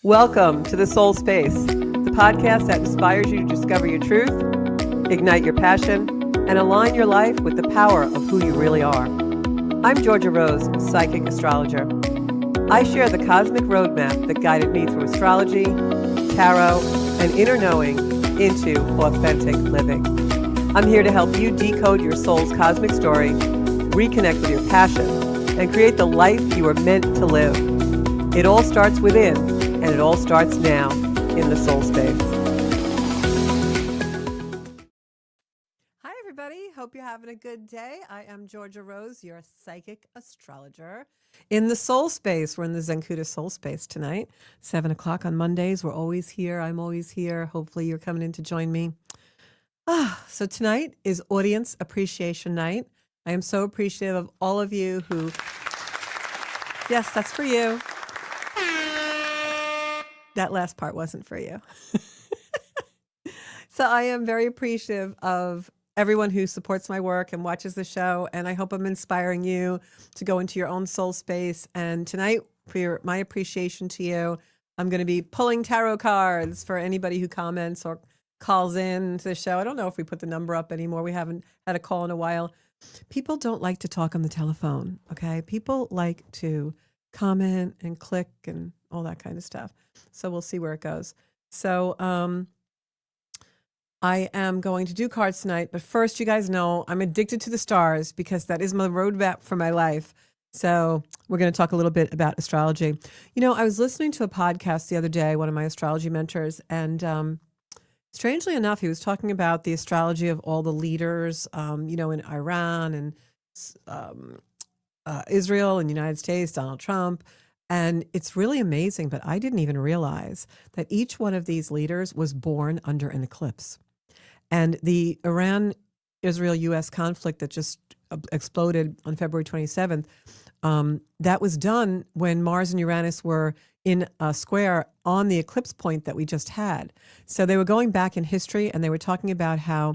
Welcome to The Soul Space, the podcast that inspires you to discover your truth, ignite your passion, and align your life with the power of who you really are. I'm Georgia Rose, psychic astrologer. I share the cosmic roadmap that guided me through astrology, tarot, and inner knowing into authentic living. I'm here to help you decode your soul's cosmic story, reconnect with your passion, and create the life you are meant to live. It all starts within, and it all starts now in the soul space. Hi, everybody. Hope you're having a good day. I am Georgia Rose, your psychic astrologer. In the soul space, we're in the Zenkuda soul space tonight, 7 o'clock on Mondays. We're always here. I'm always here. Hopefully you're coming in to join me. So tonight is Audience Appreciation Night. I am so appreciative of all of you who, yes, that's for you. That last part wasn't for you. So I am very appreciative of everyone who supports my work and watches the show, and I hope I'm inspiring you to go into your own soul space. And tonight, for my appreciation to you, I'm going to be pulling tarot cards for anybody who comments or calls in to the show. I don't know if we put the number up anymore. We haven't had a call in a while. People don't like to talk on the telephone, okay? People like to comment and click and all that kind of stuff. So we'll see where it goes. So I am going to do cards tonight, but first, you guys know I'm addicted to the stars because that is my roadmap for my life. So we're going to talk a little bit about astrology. You know, I was listening to a podcast the other day, one of my astrology mentors, and strangely enough, he was talking about the astrology of all the leaders, in Iran and Israel and the United States, Donald Trump. And it's really amazing, but I didn't even realize that each one of these leaders was born under an eclipse. And the Iran-Israel-U.S. conflict that just exploded on February 27th, that was done when Mars and Uranus were in a square on the eclipse point that we just had. So they were going back in history, and they were talking about how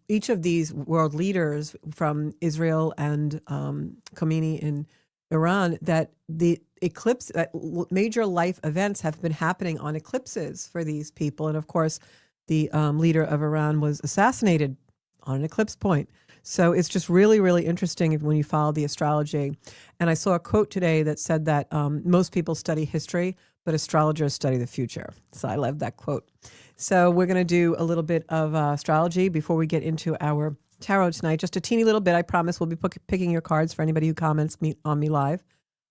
each of these world leaders from Israel and Khomeini in Iran, that the eclipse, that major life events have been happening on eclipses for these people. And of course, the leader of Iran was assassinated on an eclipse point. So it's just really, really interesting when you follow the astrology. And I saw a quote today that said that most people study history, but astrologers study the future. So I love that quote. So we're going to do a little bit of astrology before we get into our tarot tonight. Just a teeny little bit. I promise we'll be picking your cards for anybody who comments on me live.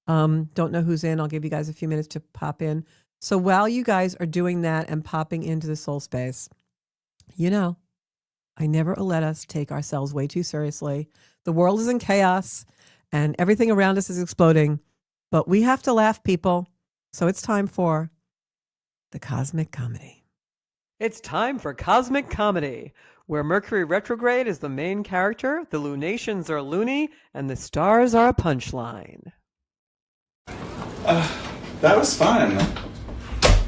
Don't know who's in. I'll give you guys a few minutes to pop in. So while you guys are doing that and popping into the soul space, I never let us take ourselves way too seriously. The world is in chaos and everything around us is exploding, but we have to laugh, people. So it's time for the Cosmic Comedy. It's time for Cosmic Comedy, where Mercury retrograde is the main character, the lunations are loony, and the stars are a punchline. That was fun.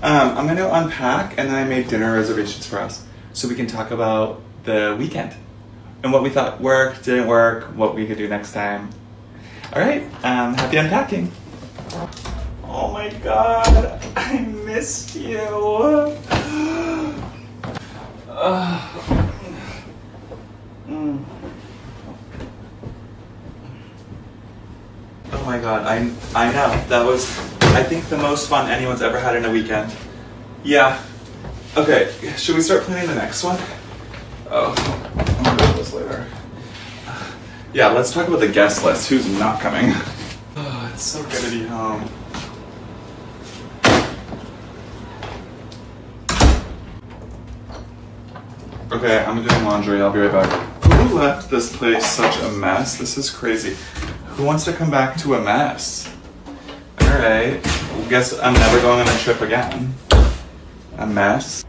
I'm going to unpack, and then I made dinner reservations for us so we can talk about the weekend and what we thought worked, didn't work, what we could do next time. All right, happy unpacking. Oh my God, I missed you. Oh my God, I know, that was, I think, the most fun anyone's ever had in a weekend. Yeah. Okay, should we start planning the next one? Oh, I'll do this later. Yeah, let's talk about the guest list. Who's not coming? Oh, it's so good to be home. Okay, I'm doing laundry. I'll be right back. Who left this place such a mess? This is crazy. Who wants to come back to a mess? Alright, guess I'm never going on a trip again. A mess.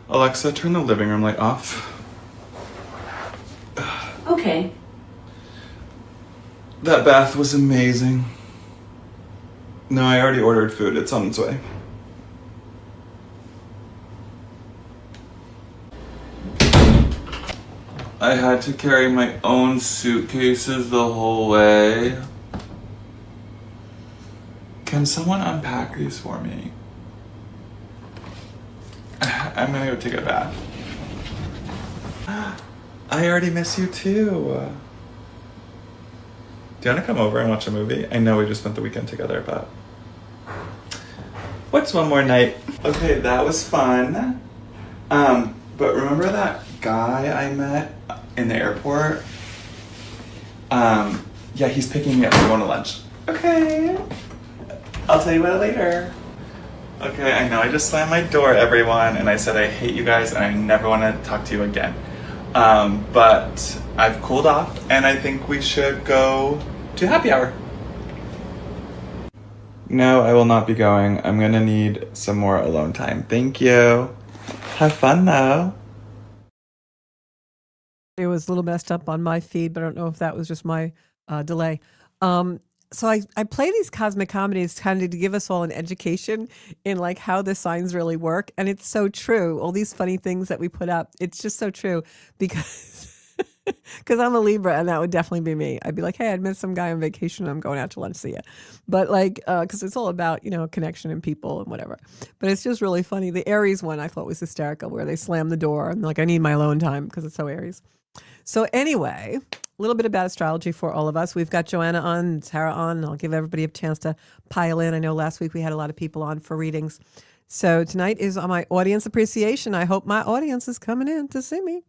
Alexa, turn the living room light off. Okay. That bath was amazing. No, I already ordered food. It's on its way. I I had to carry my own suitcases the whole way. Can someone unpack these for me? I'm gonna go take a bath. I already miss you too. Do you want to come over and watch a movie? I know we just spent the weekend together, but what's one more night? Okay, that was fun. But remember that guy I met in the airport? Yeah, he's picking me up. We're going to lunch. Okay. I'll tell you about it later. Okay, I know I just slammed my door, everyone, and I said I hate you guys and I never want to talk to you again. But I've cooled off and I think we should go to happy hour. No, I will not be going. I'm gonna need some more alone time. Thank you. Have fun though. It was a little messed up on my feed, but I don't know if that was just my delay. So I play these cosmic comedies kind of to give us all an education in like how the signs really work. And it's so true. All these funny things that we put up, it's just so true because because I'm a Libra and that would definitely be me. I'd be like, hey, I'd met some guy on vacation. I'm going out to lunch. See ya. But like, because it's all about, connection and people and whatever. But it's just really funny. The Aries one I thought was hysterical where they slam the door and like, I need my alone time because it's so Aries. So anyway, a little bit about astrology for all of us. We've got Joanna on, Tara on, and I'll give everybody a chance to pile in. I know last week we had a lot of people on for readings. So tonight is on my audience appreciation. I hope my audience is coming in to see me.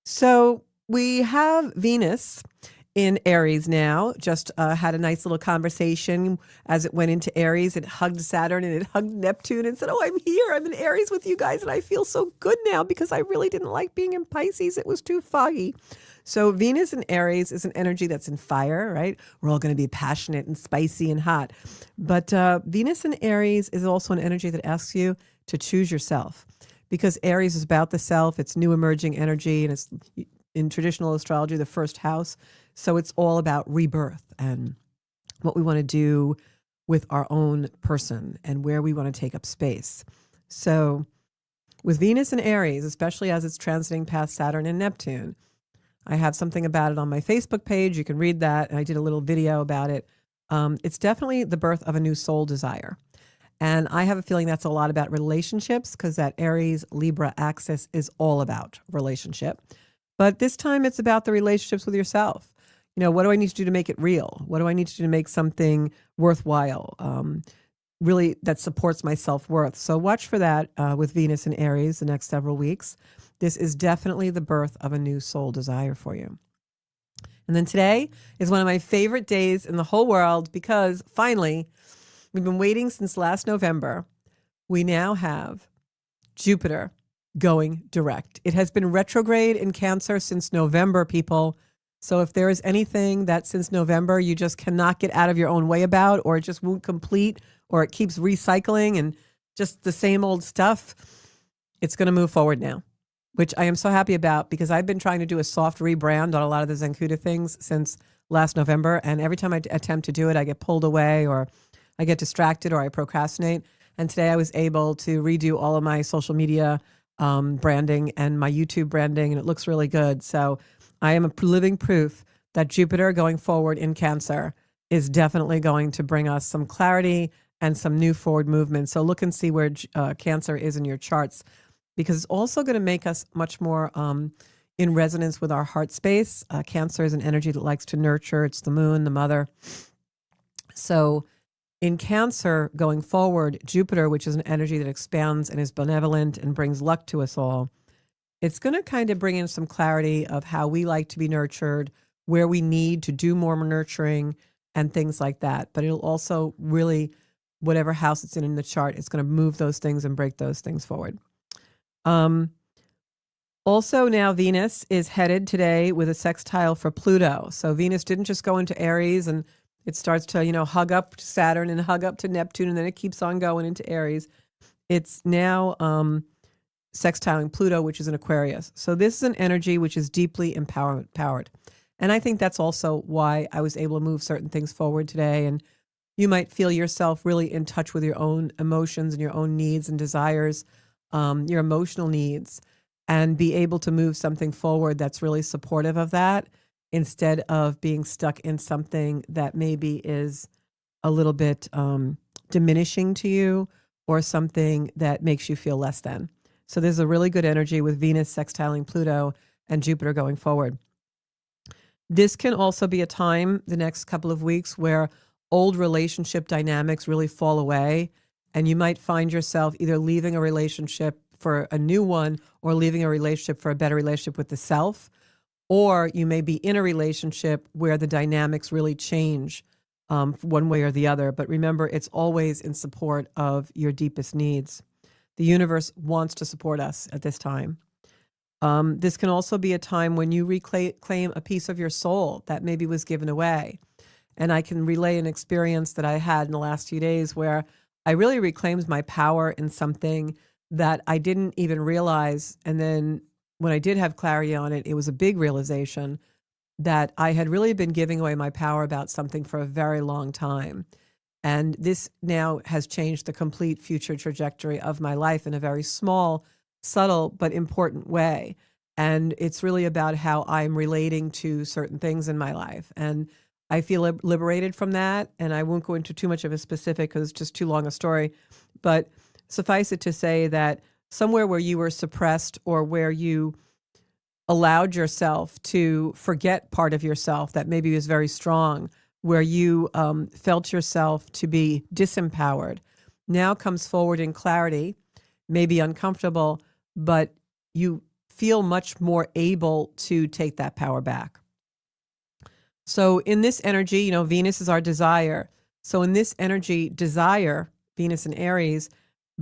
So we have Venus in Aries now. Just had a nice little conversation as it went into Aries. It hugged Saturn and it hugged Neptune and said, oh, I'm here. I'm in Aries with you guys. And I feel so good now because I really didn't like being in Pisces. It was too foggy. So Venus in Aries is an energy that's in fire, right? We're all going to be passionate and spicy and hot. But Venus in Aries is also an energy that asks you to choose yourself because Aries is about the self. It's new emerging energy and it's in traditional astrology, the first house. So it's all about rebirth and what we want to do with our own person and where we want to take up space. So with Venus in Aries, especially as it's transiting past Saturn and Neptune, I have something about it on my Facebook page. You can read that. And I did a little video about it. It's definitely the birth of a new soul desire. And I have a feeling that's a lot about relationships because that Aries Libra axis is all about relationship. But this time it's about the relationships with yourself. What do I need to do to make it real? What do I need to do to make something worthwhile? Really that supports my self-worth. So watch for that with Venus in Aries the next several weeks. This is definitely the birth of a new soul desire for you. And then today is one of my favorite days in the whole world because finally, we've been waiting since last November. We now have Jupiter going direct. It has been retrograde in Cancer since November, people. So if there is anything that since November you just cannot get out of your own way about, or it just won't complete, or it keeps recycling and just the same old stuff, it's going to move forward now, which I am so happy about because I've been trying to do a soft rebrand on a lot of the Zenkuda things since last November. And every time I attempt to do it, I get pulled away or I get distracted or I procrastinate. And today I was able to redo all of my social media branding and my YouTube branding, and it looks really good. So I am a living proof that Jupiter going forward in Cancer is definitely going to bring us some clarity and some new forward movement. So look and see where Cancer is in your charts, because it's also going to make us much more in resonance with our heart space. Cancer is an energy that likes to nurture. It's the moon, the mother. So in Cancer going forward, Jupiter, which is an energy that expands and is benevolent and brings luck to us all, it's going to kind of bring in some clarity of how we like to be nurtured, where we need to do more nurturing and things like that. But it'll also really, whatever house it's in the chart, it's going to move those things and break those things forward. Also now Venus is headed today with a sextile for Pluto. So Venus didn't just go into Aries and it starts to, hug up to Saturn and hug up to Neptune, and then it keeps on going into Aries. It's now sextiling Pluto, which is in Aquarius. So this is an energy which is deeply empowered. And I think that's also why I was able to move certain things forward today. And you might feel yourself really in touch with your own emotions and your own needs and desires, your emotional needs. and be able to move something forward that's really supportive of that, instead of being stuck in something that maybe is a little bit diminishing to you, or something that makes you feel less than. So there's a really good energy with Venus sextiling Pluto and Jupiter going forward. This can also be a time, the next couple of weeks, where old relationship dynamics really fall away, and you might find yourself either leaving a relationship for a new one, or leaving a relationship for a better relationship with the self, or you may be in a relationship where the dynamics really change one way or the other. But remember, it's always in support of your deepest needs. The universe wants to support us at this time. This can also be a time when you reclaim a piece of your soul that maybe was given away. And I can relay an experience that I had in the last few days where I really reclaimed my power in something that I didn't even realize. And then when I did have clarity on it, it was a big realization that I had really been giving away my power about something for a very long time. And this now has changed the complete future trajectory of my life in a very small, subtle, but important way. And it's really about how I'm relating to certain things in my life. And I feel liberated from that. And I won't go into too much of a specific because it's just too long a story. But suffice it to say that somewhere where you were suppressed, or where you allowed yourself to forget part of yourself that maybe was very strong, where you felt yourself to be disempowered, now comes forward in clarity, maybe uncomfortable, but you feel much more able to take that power back. So in this energy, Venus is our desire. So in this energy, desire, Venus in Aries,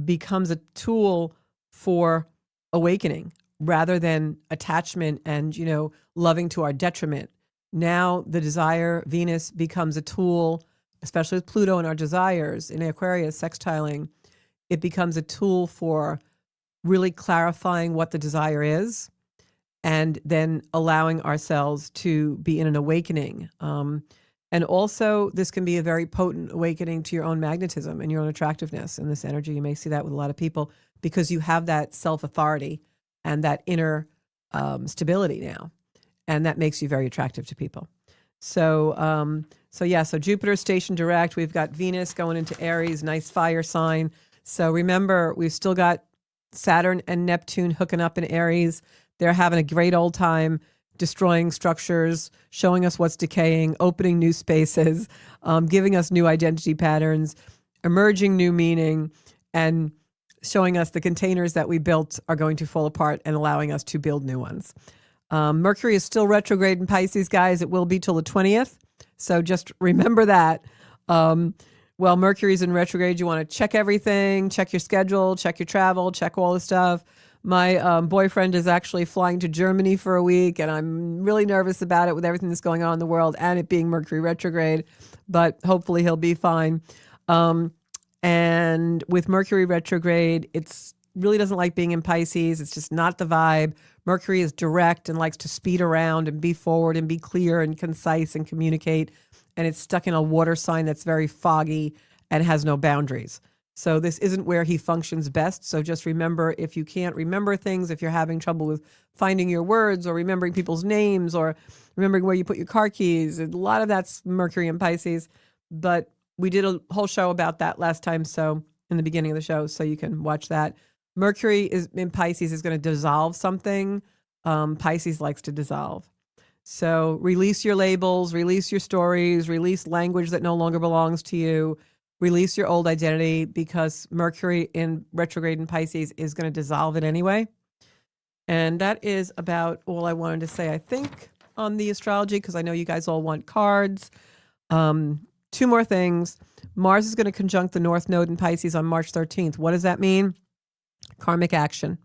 becomes a tool for awakening rather than attachment and, loving to our detriment. Now the desire, Venus, becomes a tool, especially with Pluto and our desires in Aquarius sextiling. It becomes a tool for really clarifying what the desire is, and then allowing ourselves to be in an awakening. And also, this can be a very potent awakening to your own magnetism and your own attractiveness in this energy. You may see that with a lot of people because you have that self-authority and that inner stability now. And that makes you very attractive to people. So Jupiter station direct. We've got Venus going into Aries, nice fire sign. So remember, we've still got Saturn and Neptune hooking up in Aries. They're having a great old time destroying structures, showing us what's decaying, opening new spaces, giving us new identity patterns, emerging new meaning, and showing us the containers that we built are going to fall apart and allowing us to build new ones. Mercury is still retrograde in Pisces, guys. It will be till the 20th. So just remember that. While Mercury's in retrograde, you want to check everything, check your schedule, check your travel, check all the stuff. My boyfriend is actually flying to Germany for a week, and I'm really nervous about it with everything that's going on in the world and it being Mercury retrograde, but hopefully he'll be fine. And with Mercury retrograde, it's really doesn't like being in Pisces. It's just not the vibe. Mercury is direct and likes to speed around and be forward and be clear and concise and communicate. And it's stuck in a water sign that's very foggy and has no boundaries. So this isn't where he functions best. So just remember, if you can't remember things, if you're having trouble with finding your words or remembering people's names or remembering where you put your car keys, a lot of that's Mercury and Pisces. But we did a whole show about that last time, so in the beginning of the show, so you can watch that. Mercury is in Pisces is going to dissolve something. Pisces likes to dissolve. So release your labels, release your stories, release language that no longer belongs to you, release your old identity, because Mercury in retrograde in Pisces is going to dissolve it anyway. And that is about all I wanted to say, I think, on the astrology, because I know you guys all want cards. Two more things. Mars is going to conjunct the North Node in Pisces on March 13th. What does that mean? Karmic action.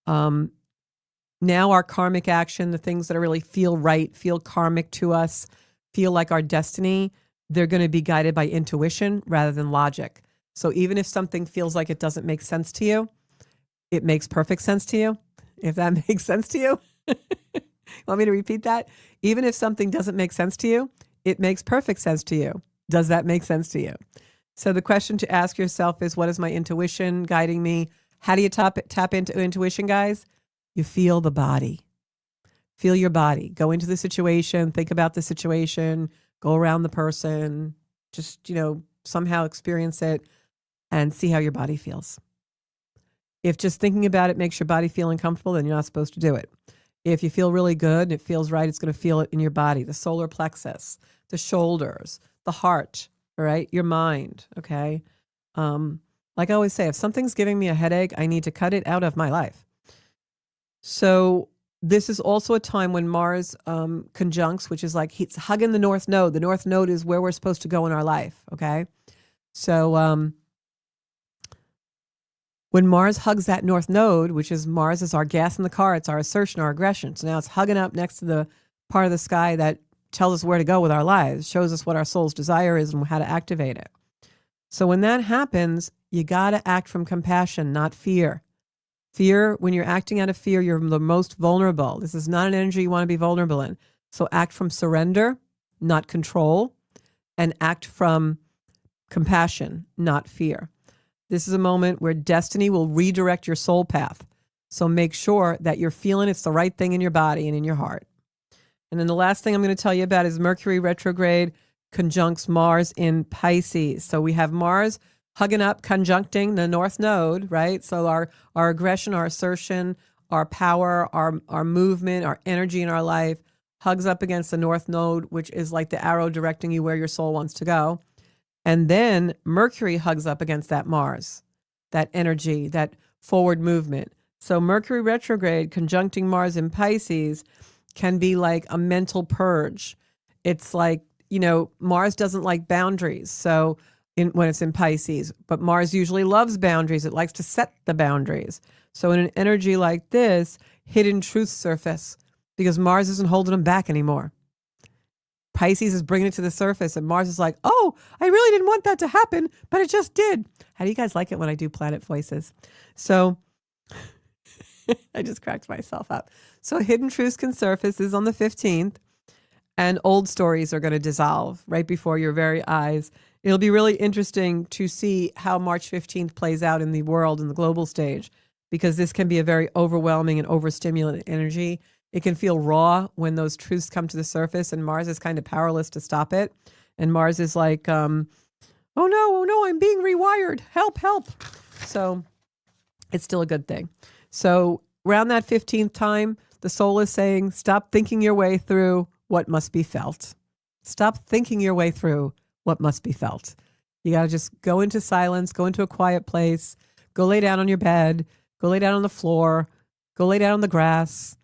Now our karmic action, the things that really feel right, feel karmic to us, feel like our destiny, they're going to be guided by intuition rather than logic. So even if something feels like it doesn't make sense to you, it makes perfect sense to you. If that makes sense to you. Want me to repeat that? Even if something doesn't make sense to you, it makes perfect sense to you. Does that make sense to you? So the question to ask yourself is, what is my intuition guiding me? How do you tap into intuition, guys? You feel the body. Feel your body. Go into the situation, think about the situation, go around the person, just, somehow experience it and see how your body feels. If just thinking about it makes your body feel uncomfortable, then you're not supposed to do it. If you feel really good and it feels right, it's going to feel it in your body, the solar plexus, the shoulders, the heart, all right, your mind, okay? Like I always say, if something's giving me a headache, I need to cut it out of my life. So this is also a time when Mars conjuncts, which is like he's hugging the North Node. The North Node is where we're supposed to go in our life, okay? So when Mars hugs that North Node, which is Mars is our gas in the car, it's our assertion, our aggression. So now it's hugging up next to the part of the sky that tells us where to go with our lives, shows us what our soul's desire is and how to activate it. So when that happens, you got to act from compassion, not fear. Fear, when you're acting out of fear, you're the most vulnerable. This is not an energy you want to be vulnerable in. So act from surrender, not control, and act from compassion, not fear. This is a moment where destiny will redirect your soul path. So make sure that you're feeling it's the right thing in your body and in your heart. And then the last thing I'm going to tell you about is Mercury retrograde conjuncts Mars in Pisces. So we have Mars hugging up, conjuncting the North Node, right? So our aggression, our assertion, our power, our movement, our energy in our life hugs up against the North Node, which is like the arrow directing you where your soul wants to go. And then Mercury hugs up against that Mars, that energy, that forward movement. So Mercury retrograde conjuncting Mars in Pisces can be like a mental purge. It's like, Mars doesn't like boundaries. So when it's in Pisces, but Mars usually loves boundaries. It likes to set the boundaries. So in an energy like this, hidden truths surface because Mars isn't holding them back anymore. Pisces is bringing it to the surface, and Mars is like, oh, I really didn't want that to happen, but it just did. How do you guys like it when I do planet voices? So I just cracked myself up. So hidden truths can surface is on the 15th, and old stories are going to dissolve right before your very eyes. It'll be really interesting to see how March 15th plays out in the world, in the global stage, because this can be a very overwhelming and overstimulant energy. It can feel raw when those truths come to the surface, and Mars is kind of powerless to stop it. And Mars is like, oh no, I'm being rewired. Help. So it's still a good thing. So around that 15th time, the soul is saying, stop thinking your way through what must be felt. Stop thinking your way through what must be felt. You got to just go into silence, go into a quiet place, go lay down on your bed, go lay down on the floor, go lay down on the grass,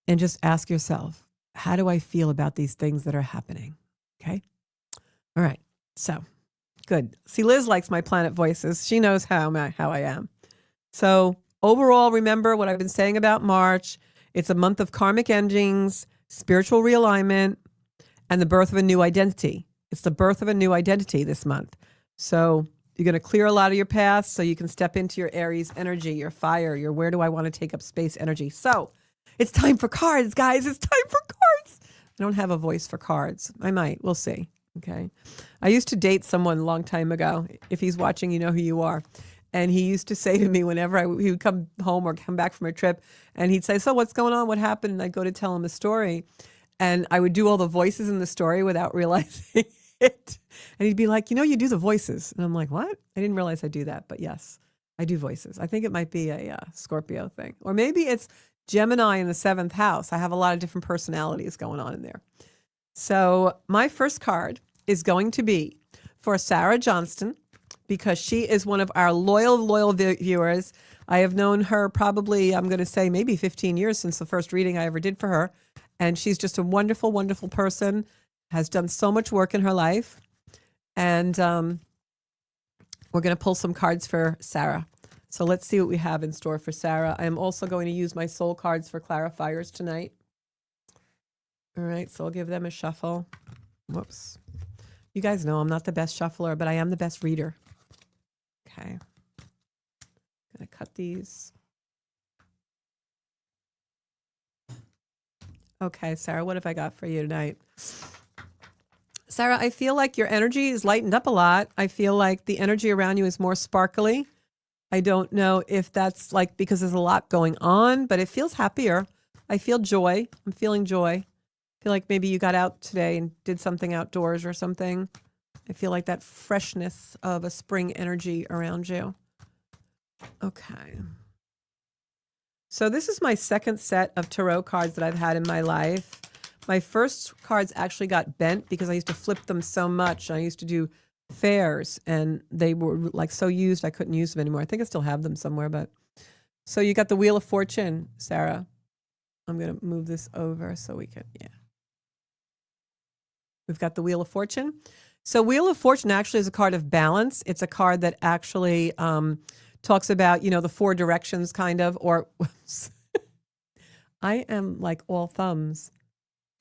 and just ask yourself, how do I feel about these things that are happening? Okay. All right. So good. See, Liz likes my planet voices. She knows how I am. So overall, remember what I've been saying about March. It's a month of karmic endings, spiritual realignment, and the birth of a new identity. It's the birth of a new identity this month. So you're going to clear a lot of your past so you can step into your Aries energy, your fire, your where do I want to take up space energy. So it's time for cards, guys. It's time for cards. I don't have a voice for cards. I might. We'll see. Okay. I used to date someone a long time ago. If he's watching, you know who you are. And he used to say to me whenever he would come home or come back from a trip, and he'd say, so what's going on? What happened? And I'd go to tell him a story. And I would do all the voices in the story without realizing it. And he'd be like, you do the voices. And I'm like, what? I didn't realize I do that. But yes, I do voices. I think it might be a Scorpio thing. Or maybe it's Gemini in the 7th house. I have a lot of different personalities going on in there. So my first card is going to be for Sarah Johnston, because she is one of our loyal viewers. I have known her probably, I'm going to say maybe 15 years since the first reading I ever did for her. And she's just a wonderful, wonderful person, has done so much work in her life. And we're going to pull some cards for Sarah. So let's see what we have in store for Sarah. I am also going to use my soul cards for clarifiers tonight. All right, so I'll give them a shuffle. Whoops. You guys know I'm not the best shuffler, but I am the best reader. Okay. Gonna cut these. Okay, Sarah, what have I got for you tonight? Sarah, I feel like your energy is lightened up a lot. I feel like the energy around you is more sparkly. I don't know if that's like because there's a lot going on, but it feels happier. I feel joy. I'm feeling joy. I feel like maybe you got out today and did something outdoors or something. I feel like that freshness of a spring energy around you. Okay. So this is my second set of tarot cards that I've had in my life. My first cards actually got bent because I used to flip them so much. I used to do fairs and they were like so used I couldn't use them anymore. I think I still have them somewhere, but so you got the Wheel of Fortune, Sarah. I'm going to move this over so we can, yeah. We've got the Wheel of Fortune. So Wheel of Fortune actually is a card of balance. It's a card that actually talks about, you know, the four directions kind of, or I am like all thumbs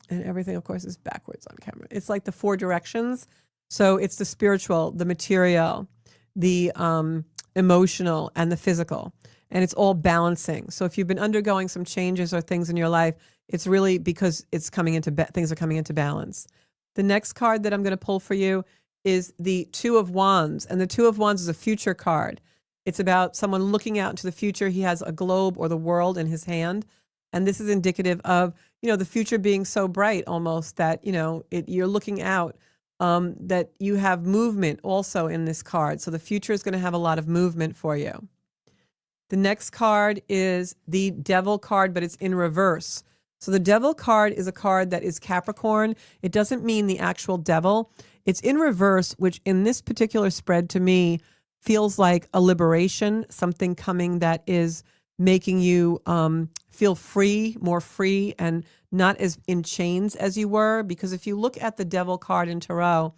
and everything, of course, is backwards on camera. It's like the four directions. So it's the spiritual, the material, the emotional, and the physical. And it's all balancing. So if you've been undergoing some changes or things in your life, it's really because it's coming into things are coming into balance. The next card that I'm going to pull for you is the Two of Wands. And the Two of Wands is a future card. It's about someone looking out into the future. He has a globe or the world in his hand. And this is indicative of, you know, the future being so bright almost that, you know, you're looking out, that you have movement also in this card. So the future is going to have a lot of movement for you. The next card is the Devil card, but it's in reverse. So the Devil card is a card that is Capricorn. It doesn't mean the actual devil. It's in reverse, which in this particular spread to me feels like a liberation, something coming that is making you feel free, more free, and not as in chains as you were. Because if you look at the Devil card in Tarot,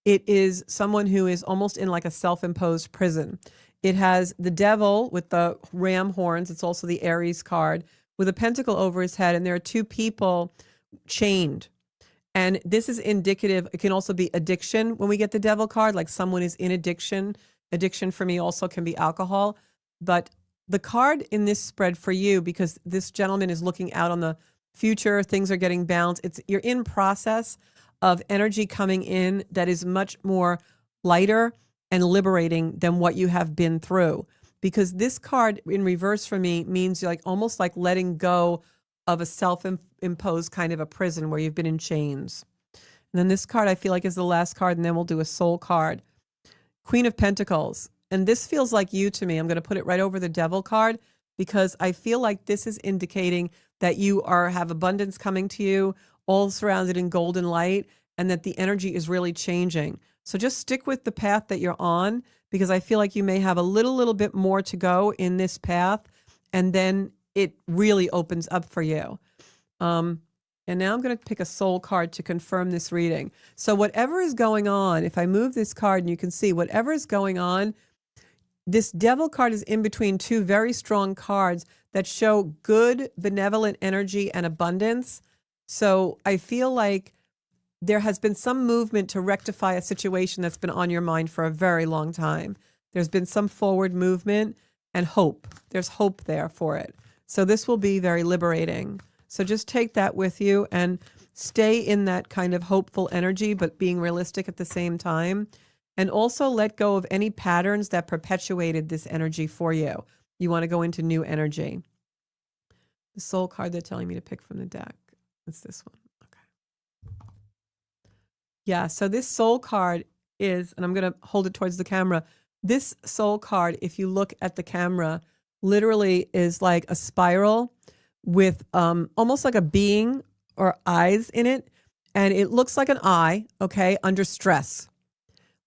it is someone who is almost in like a self-imposed prison. It has the devil with the ram horns. It's also the Aries card with a pentacle over his head. And there are two people chained. And this is indicative. It can also be addiction when we get the Devil card, like someone is in addiction. Addiction for me also can be alcohol. But the card in this spread for you, because this gentleman is looking out on the future, things are getting balanced. You're in process of energy coming in that is much more lighter and liberating than what you have been through. Because this card in reverse for me means like almost like letting go of a self-imposed kind of a prison where you've been in chains. And then this card I feel like is the last card, and then we'll do a soul card. Queen of Pentacles. And this feels like you to me. I'm going to put it right over the Devil card because I feel like this is indicating that you have abundance coming to you, all surrounded in golden light, and that the energy is really changing. So just stick with the path that you're on because I feel like you may have a little bit more to go in this path, and then it really opens up for you. And now I'm going to pick a soul card to confirm this reading. So whatever is going on, if I move this card and you can see whatever is going on, this Devil card is in between two very strong cards that show good, benevolent energy and abundance. So I feel like there has been some movement to rectify a situation that's been on your mind for a very long time. There's been some forward movement and hope. There's hope there for it. So this will be very liberating. So just take that with you and stay in that kind of hopeful energy, but being realistic at the same time. And also let go of any patterns that perpetuated this energy for you. You want to go into new energy. The soul card they're telling me to pick from the deck. It's this one. Okay. Yeah, so this soul card is, and I'm going to hold it towards the camera. This soul card, if you look at the camera, literally is like a spiral with almost like a being or eyes in it. And it looks like an eye, okay, under stress.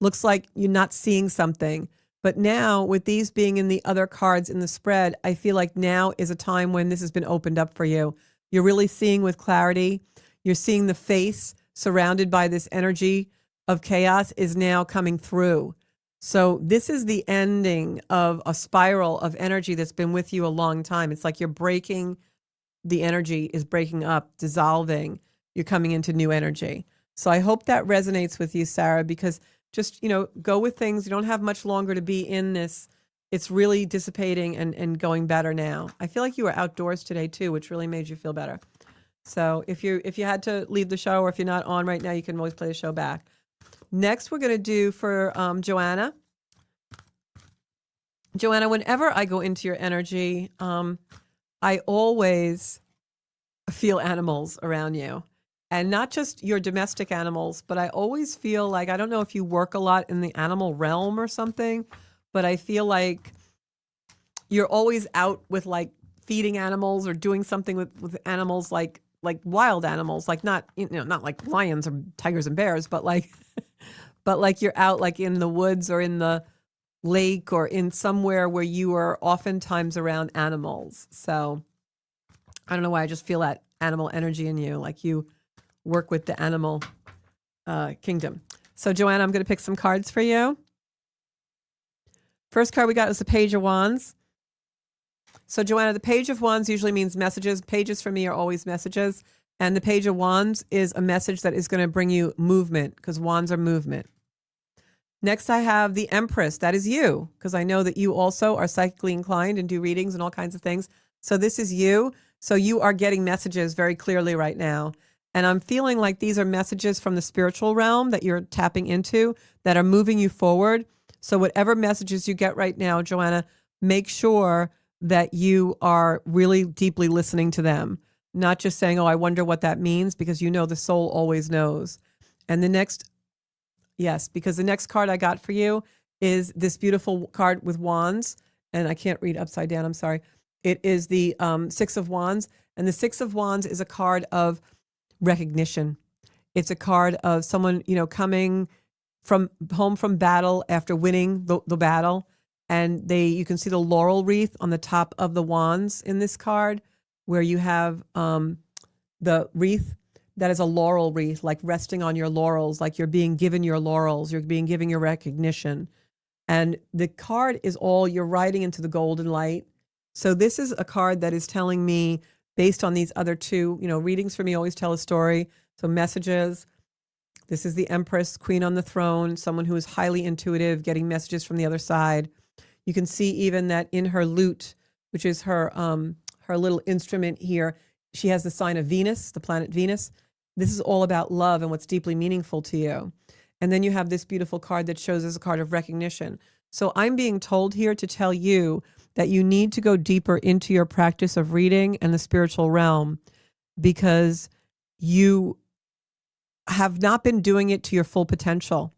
Looks like you're not seeing something. But now with these being in the other cards in the spread, I feel like now is a time when this has been opened up for you. You're really seeing with clarity. You're seeing the face surrounded by this energy of chaos is now coming through. So this is the ending of a spiral of energy that's been with you a long time. It's like you're breaking, the energy is breaking up, dissolving. You're coming into new energy. So I hope that resonates with you, Sarah, because just, you know, go with things. You don't have much longer to be in this. It's really dissipating and going better now. I feel like you were outdoors today too, which really made you feel better. So if you had to leave the show, or if you're not on right now, you can always play the show back. Next, we're going to do for Joanna. Joanna, whenever I go into your energy, I always feel animals around you. And not just your domestic animals, but I always feel like, I don't know if you work a lot in the animal realm or something, but I feel like you're always out with like feeding animals or doing something with animals, like wild animals, like not, not like lions or tigers and bears, but like but like you're out like in the woods or in the lake or in somewhere where you are oftentimes around animals. So I don't know why I just feel that animal energy in you, like you work with the animal kingdom. So Joanna, I'm going to pick some cards for you. First card we got was the Page of Wands. So Joanna, the Page of Wands usually means messages. Pages for me are always messages. And the Page of Wands is a message that is going to bring you movement, because wands are movement. Next, I have the Empress. That is you, because I know that you also are psychically inclined and do readings and all kinds of things. So this is you. So you are getting messages very clearly right now. And I'm feeling like these are messages from the spiritual realm that you're tapping into that are moving you forward. So whatever messages you get right now, Joanna, make sure that you are really deeply listening to them, not just saying, oh, I wonder what that means, because you know the soul always knows. And the next, yes, because the next card I got for you is this beautiful card with wands, and I can't read upside down, I'm sorry. It is the Six of Wands, and the Six of Wands is a card of recognition. It's a card of someone, coming from home from battle after winning the battle. And you can see the laurel wreath on the top of the wands in this card, where you have the wreath that is a laurel wreath, like resting on your laurels, like you're being given your laurels, you're being given your recognition. And the card is all, you're riding into the golden light. So this is a card that is telling me, based on these other two, readings for me always tell a story. So messages. This is the Empress, Queen on the throne, someone who is highly intuitive, getting messages from the other side. You can see even that in her lute, which is her little instrument here, she has the sign of Venus, the planet Venus. This is all about love and what's deeply meaningful to you. And then you have this beautiful card that shows as a card of recognition. So I'm being told here to tell you that you need to go deeper into your practice of reading and the spiritual realm, because you have not been doing it to your full potential.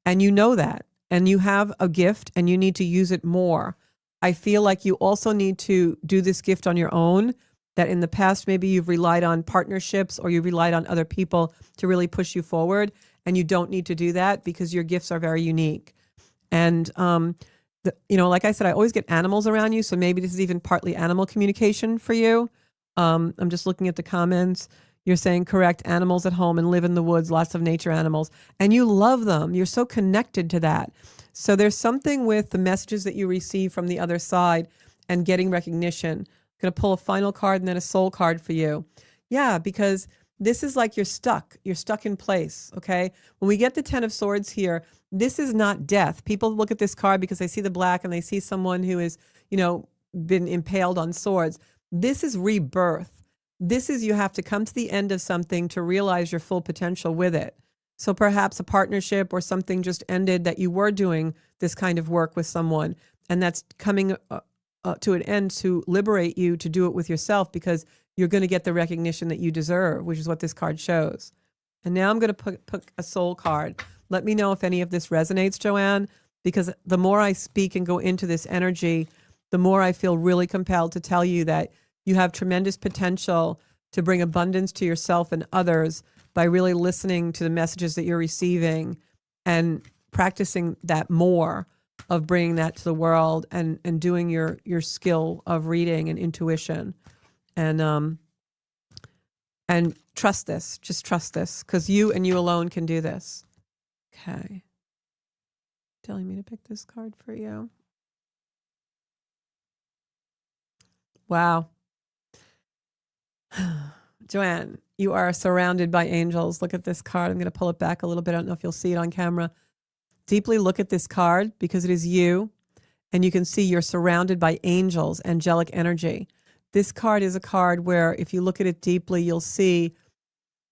And you know that. And you have a gift and you need to use it more. I feel like you also need to do this gift on your own, that in the past maybe you've relied on partnerships or you've relied on other people to really push you forward. And you don't need to do that, because your gifts are very unique. And, like I said, I always get animals around you. So maybe this is even partly animal communication for you. I'm just looking at the comments. You're saying, correct, animals at home and live in the woods, lots of nature animals. And you love them. You're so connected to that. So there's something with the messages that you receive from the other side and getting recognition. I'm going to pull a final card and then a soul card for you. Yeah, because this is like you're stuck. You're stuck in place, okay? When we get the Ten of Swords here, this is not death. People look at this card because they see the black and they see someone who is, been impaled on swords. This is rebirth. This is, you have to come to the end of something to realize your full potential with it. So perhaps a partnership or something just ended that you were doing this kind of work with someone, and that's coming to an end to liberate you to do it with yourself, because you're going to get the recognition that you deserve, which is what this card shows. And now I'm going to put a soul card. Let me know if any of this resonates, Joanne, because the more I speak and go into this energy, the more I feel really compelled to tell you that you have tremendous potential to bring abundance to yourself and others by really listening to the messages that you're receiving and practicing that more, of bringing that to the world and doing your skill of reading and intuition. And trust this, just trust this, because you and you alone can do this. Okay. Telling me to pick this card for you. Wow. Joanne, you are surrounded by angels. Look at this card. I'm going to pull it back a little bit. I don't know if you'll see it on camera. Deeply look at this card, because it is you, and you can see you're surrounded by angels, angelic energy. This card is a card where if you look at it deeply, you'll see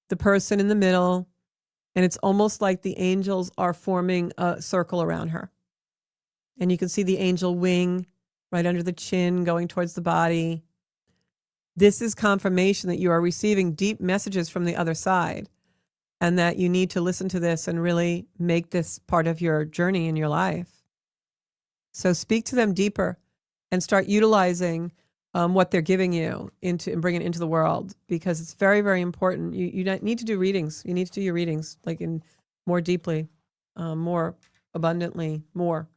the person in the middle, and it's almost like the angels are forming a circle around her. And you can see the angel wing right under the chin going towards the body. This is confirmation that you are receiving deep messages from the other side and that you need to listen to this and really make this part of your journey in your life. So speak to them deeper and start utilizing what they're giving you and bring it into the world, because it's very, very important. You need to do readings. You need to do your readings like in more deeply, more abundantly, more.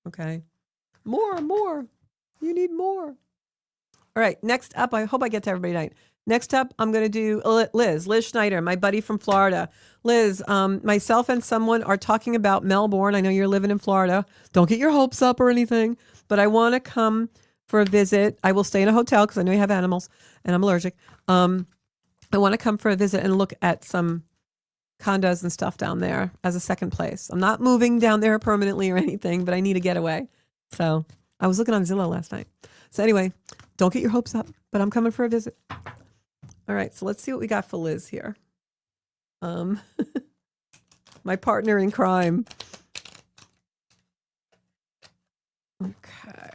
Okay. More. You need more. All right. Next up, I hope I get to everybody tonight. Next up, I'm going to do Liz Schneider, my buddy from Florida. Liz, myself and someone are talking about Melbourne. I know you're living in Florida. Don't get your hopes up or anything, but I want to come for a visit. I will stay in a hotel because I know you have animals and I'm allergic. I want to come for a visit and look at some condos and stuff down there as a second place. I'm not moving down there permanently or anything, but I need a getaway. So I was looking on Zillow last night. So anyway, don't get your hopes up, but I'm coming for a visit. All right, so let's see what we got for Liz here. My partner in crime. Okay.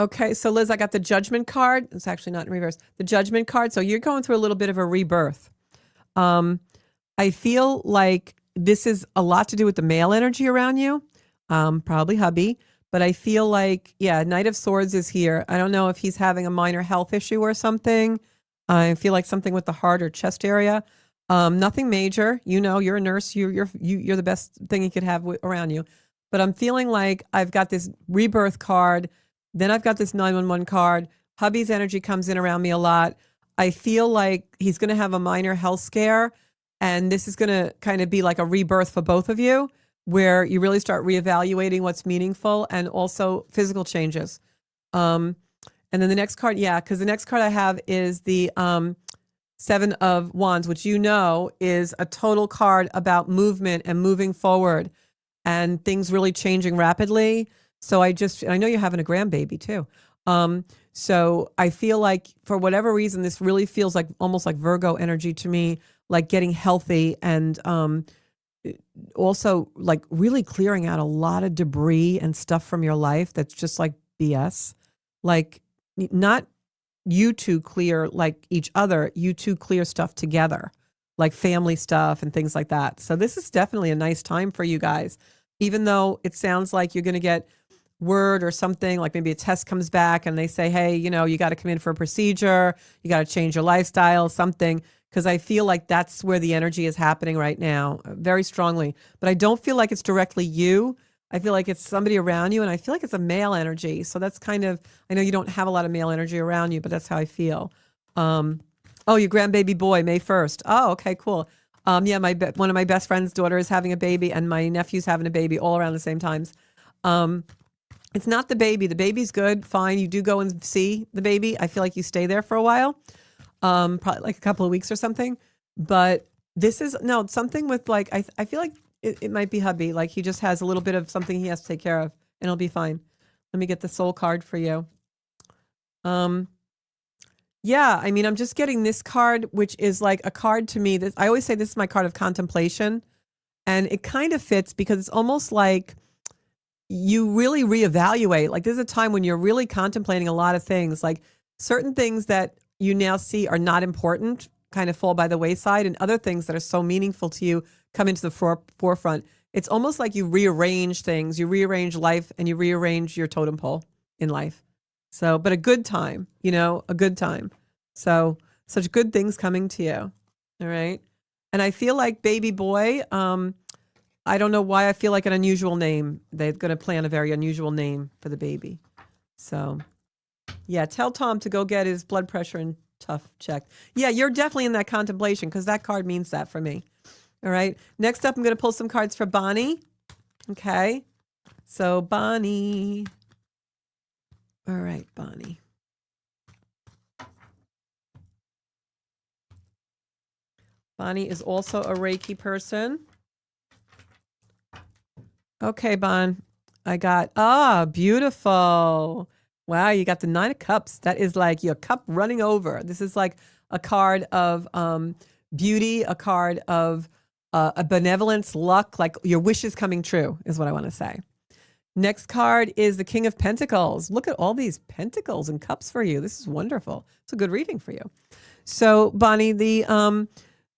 Okay, so Liz, I got the Judgment card. It's actually not in reverse. The Judgment card. So you're going through a little bit of a rebirth. I feel like this is a lot to do with the male energy around you, probably hubby. But I feel like, yeah, Knight of Swords is here. I don't know if he's having a minor health issue or something. I feel like something with the heart or chest area. Nothing major. You know, you're a nurse. You're the best thing you could have around you. But I'm feeling like I've got this rebirth card. Then I've got this 911 card. Hubby's energy comes in around me a lot. I feel like he's going to have a minor health scare. And this is going to kind of be like a rebirth for both of you, where you really start reevaluating what's meaningful and also physical changes. And then the next card, because the next card I have is the Seven of Wands, which you know is a total card about movement and moving forward and things really changing rapidly. So I know you're having a grandbaby too. So I feel like for whatever reason, this really feels like almost like Virgo energy to me, like getting healthy and also like really clearing out a lot of debris and stuff from your life that's just like BS. Like not you two clear like each other, you two clear stuff together, like family stuff and things like that. So this is definitely a nice time for you guys, even though it sounds like you're going to get word or something, like maybe a test comes back and they say, hey, you know, you got to come in for a procedure, you got to change your lifestyle, something. Because I feel like that's where the energy is happening right now, very strongly. But I don't feel like it's directly you. I feel like it's somebody around you, and I feel like it's a male energy. So that's kind of, I know you don't have a lot of male energy around you, but that's how I feel. Oh, your grandbaby boy, May 1st. Oh, okay, cool. Yeah, one of my best friend's daughter is having a baby, and my nephew's having a baby all around the same times. It's not the baby. The baby's good, fine. You do go and see the baby. I feel like you stay there for a while. Probably like a couple of weeks or something, but this is something with like, I feel like it might be hubby. Like he just has a little bit of something he has to take care of and it'll be fine. Let me get the soul card for you. Yeah, I mean, I'm just getting this card, which is like a card to me that I always say this is my card of contemplation, and it kind of fits because it's almost like you really reevaluate. Like there's a time when you're really contemplating a lot of things, like certain things that you now see are not important kind of fall by the wayside, and other things that are so meaningful to you come into the forefront. It's almost like you rearrange things, you rearrange life, and you rearrange your totem pole in life. So, but a good time, a good time. So such good things coming to you. All right. And I feel like baby boy, I don't know why I feel like an unusual name. They're going to plan a very unusual name for the baby. So yeah, tell Tom to go get his blood pressure and tough checked. Yeah, you're definitely in that contemplation because that card means that for me. All right. Next up, I'm going to pull some cards for Bonnie. Okay. So Bonnie. All right, Bonnie. Bonnie is also a Reiki person. Okay, Bon. I got, beautiful. Wow, you got the 9 of Cups. That is like your cup running over. This is like a card of beauty, a card of a benevolence, luck, like your wishes coming true is what I want to say. Next card is the King of Pentacles. Look at all these pentacles and cups for you. This is wonderful. It's a good reading for you. So, Bonnie, the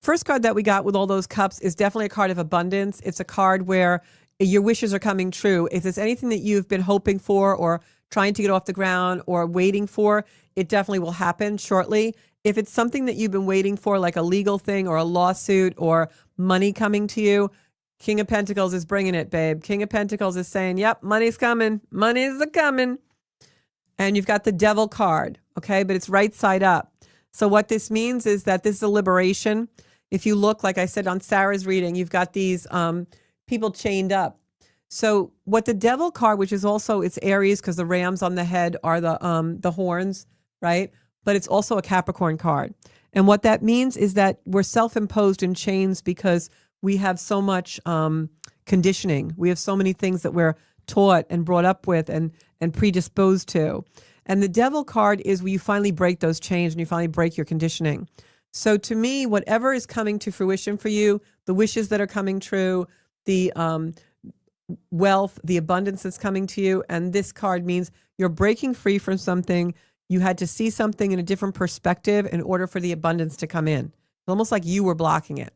first card that we got with all those cups is definitely a card of abundance. It's a card where your wishes are coming true. If there's anything that you've been hoping for or trying to get off the ground or waiting for, it definitely will happen shortly. If it's something that you've been waiting for, like a legal thing or a lawsuit or money coming to you, King of Pentacles is bringing it, babe. King of Pentacles is saying, yep, money's coming. Money's a-coming. And you've got the Devil card, okay? But it's right side up. So what this means is that this is a liberation. If you look, like I said on Sarah's reading, you've got these people chained up. So what the Devil card, which is also, it's Aries because the rams on the head are the horns, right? But it's also a Capricorn card. And what that means is that we're self-imposed in chains because we have so much conditioning. We have so many things that we're taught and brought up with and predisposed to. And the Devil card is where you finally break those chains and you finally break your conditioning. So to me, whatever is coming to fruition for you, the wishes that are coming true, the wealth, the abundance that's coming to you, and this card means you're breaking free from something. You had to see something in a different perspective in order for the abundance to come in. It's almost like you were blocking it.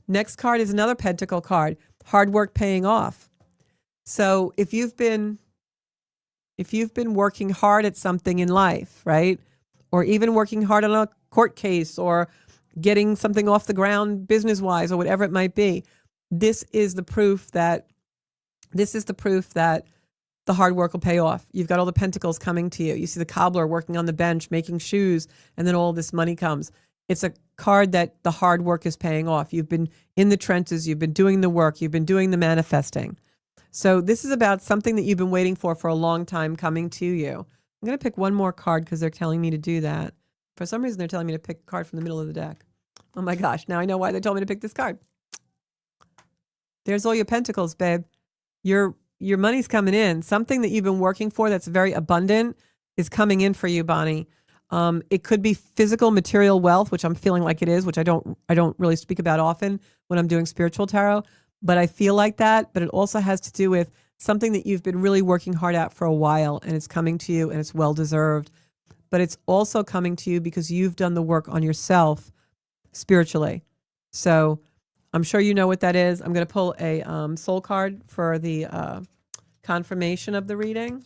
Next card is another Pentacle card, hard work paying off. So if you've been working hard at something in life, right? Or even working hard on a court case or getting something off the ground business-wise or whatever it might be, this is the proof that the hard work will pay off. You've got all the pentacles coming to you. You see the cobbler working on the bench, making shoes, and then all this money comes. It's a card that the hard work is paying off. You've been in the trenches. You've been doing the work. You've been doing the manifesting. So this is about something that you've been waiting for a long time coming to you. I'm going to pick one more card because they're telling me to do that. For some reason, they're telling me to pick a card from the middle of the deck. Oh my gosh. Now I know why they told me to pick this card. There's all your pentacles, babe. Your money's coming in. Something that you've been working for that's very abundant is coming in for you, Bonnie. It could be physical, material wealth, which I'm feeling like it is, which I don't really speak about often when I'm doing spiritual tarot, but I feel like that. But it also has to do with something that you've been really working hard at for a while, and it's coming to you, and it's well deserved. But it's also coming to you because you've done the work on yourself spiritually. So I'm sure you know what that is. I'm going to pull a soul card for the confirmation of the reading.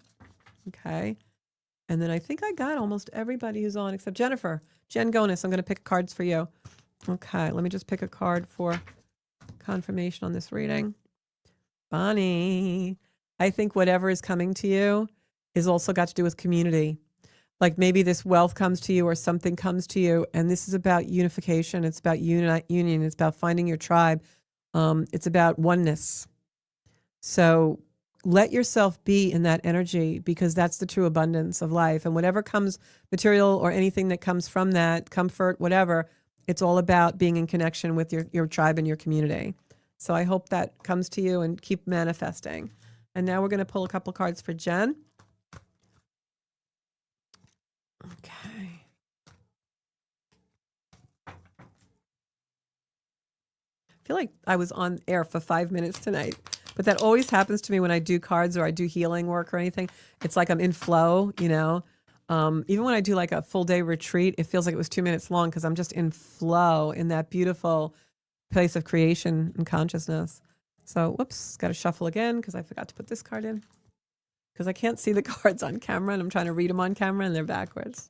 Okay. And then I think I got almost everybody who's on except Jennifer. Jen Gonis, I'm going to pick cards for you. Okay, let me just pick a card for confirmation on this reading. Bonnie, I think whatever is coming to you is also got to do with community. Like maybe this wealth comes to you or something comes to you, and this is about unification. It's about union. It's about finding your tribe. It's about oneness. So let yourself be in that energy because that's the true abundance of life. And whatever comes, material or anything that comes from that, comfort, whatever, it's all about being in connection with your tribe and your community. So I hope that comes to you and keep manifesting. And now we're going to pull a couple cards for Jen. Okay. I feel like I was on air for 5 minutes tonight. But that always happens to me when I do cards or I do healing work or anything. It's like I'm in flow, you know. Even when I do like a full day retreat, it feels like it was 2 minutes long because I'm just in flow in that beautiful place of creation and consciousness. So, whoops, got to shuffle again because I forgot to put this card in. Because I can't see the cards on camera and I'm trying to read them on camera and they're backwards.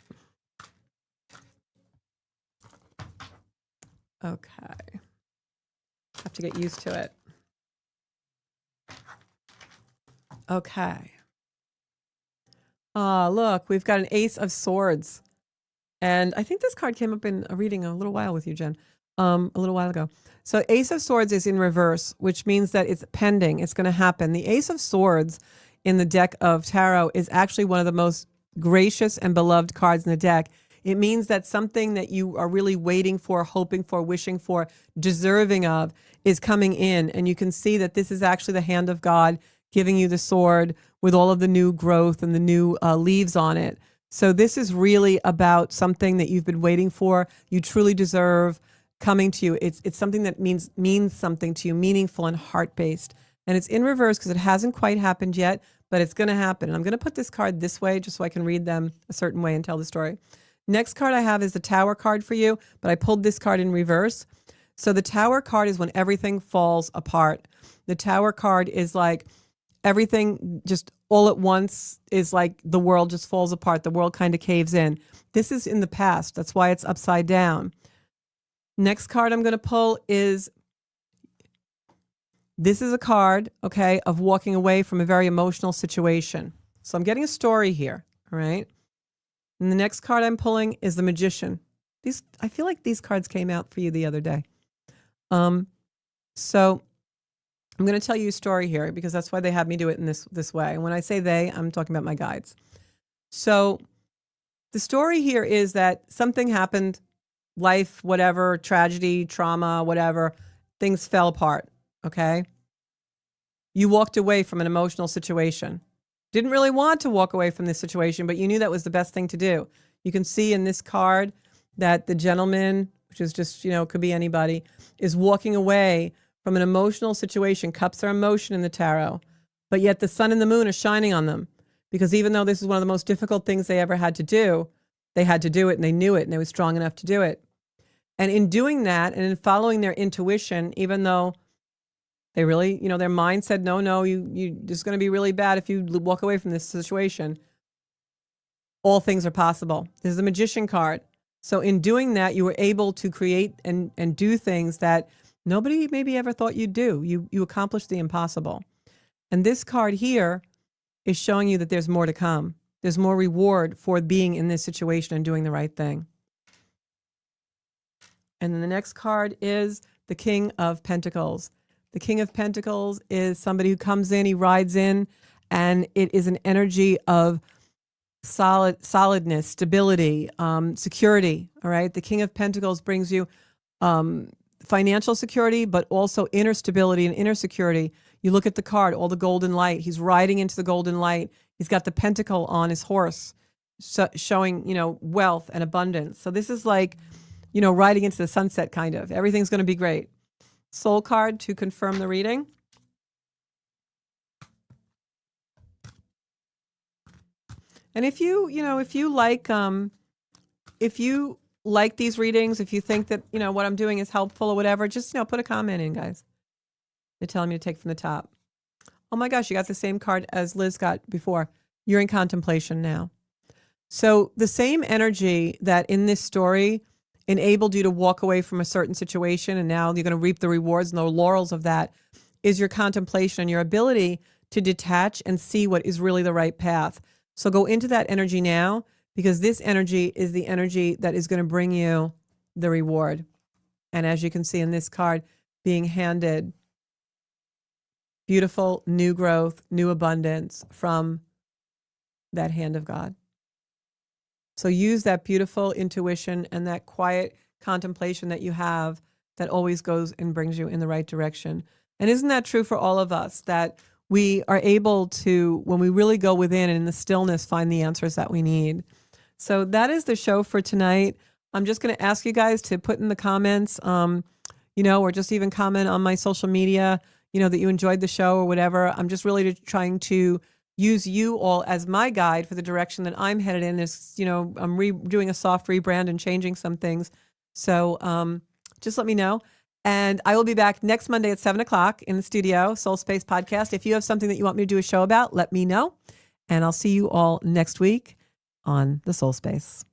Okay. Have to get used to it. Okay. Look, we've got an Ace of Swords. And I think this card came up in a reading a little while with you, Jen, a little while ago. So Ace of Swords is in reverse, which means that it's pending. It's going to happen. The Ace of Swords in the deck of tarot is actually one of the most gracious and beloved cards in the deck. It means that something that you are really waiting for, hoping for, wishing for, deserving of is coming in. And you can see that this is actually the hand of God giving you the sword with all of the new growth and the new leaves on it. So this is really about something that you've been waiting for, you truly deserve, coming to you. It's something that means something to you, meaningful and heart-based. And it's in reverse because it hasn't quite happened yet, but it's going to happen. And I'm going to put this card this way just so I can read them a certain way and tell the story. Next card I have is the Tower card for you, but I pulled this card in reverse. So the Tower card is when everything falls apart. The Tower card is like everything just all at once is like the world just falls apart. The world kind of caves in. This is in the past. That's why it's upside down. Next card I'm going to pull is, this is a card, okay, of walking away from a very emotional situation. So I'm getting a story here, all right? And the next card I'm pulling is the Magician. I feel like these cards came out for you the other day. So I'm going to tell you a story here because that's why they had me do it in this way. And when I say they, I'm talking about my guides. So the story here is that something happened, life, whatever, tragedy, trauma, whatever, things fell apart, okay? You walked away from an emotional situation. Didn't really want to walk away from this situation, but you knew that was the best thing to do. You can see in this card that the gentleman, which is just, could be anybody, is walking away from an emotional situation. Cups are emotion in the tarot, but yet the sun and the moon are shining on them because even though this is one of the most difficult things they ever had to do, they had to do it and they knew it and they were strong enough to do it. And in doing that and in following their intuition, even though they really, their mind said, no, you this is going to be really bad if you walk away from this situation. All things are possible. This is the Magician card. So in doing that, you were able to create and do things that nobody maybe ever thought you'd do. You accomplished the impossible. And this card here is showing you that there's more to come. There's more reward for being in this situation and doing the right thing. And then the next card is the King of Pentacles. The King of Pentacles is somebody who comes in, he rides in, and it is an energy of solidness, stability, security, all right? The King of Pentacles brings you financial security, but also inner stability and inner security. You look at the card, all the golden light. He's riding into the golden light. He's got the pentacle on his horse, showing, wealth and abundance. So this is like, riding into the sunset kind of. Everything's going to be great. Soul card to confirm the reading. And if you like these readings, if you think that, what I'm doing is helpful or whatever, just, put a comment in, guys. They're telling me to take from the top. Oh my gosh, you got the same card as Liz got before. You're in contemplation now. So the same energy that in this story enabled you to walk away from a certain situation, and now you're going to reap the rewards and the laurels of that, is your contemplation and your ability to detach and see what is really the right path. So go into that energy now, because this energy is the energy that is going to bring you the reward. And as you can see in this card, being handed beautiful new growth, new abundance from that hand of God. So use that beautiful intuition and that quiet contemplation that you have that always goes and brings you in the right direction. And isn't that true for all of us, that we are able to, when we really go within and in the stillness, find the answers that we need? So that is the show for tonight. I'm just going to ask you guys to put in the comments, or just even comment on my social media, that you enjoyed the show or whatever. I'm just really trying to use you all as my guide for the direction that I'm headed in. Is, I'm doing a soft rebrand and changing some things. So just let me know. And I will be back next Monday at 7:00 in the studio, Soul Space Podcast. If you have something that you want me to do a show about, let me know. And I'll see you all next week on the Soul Space.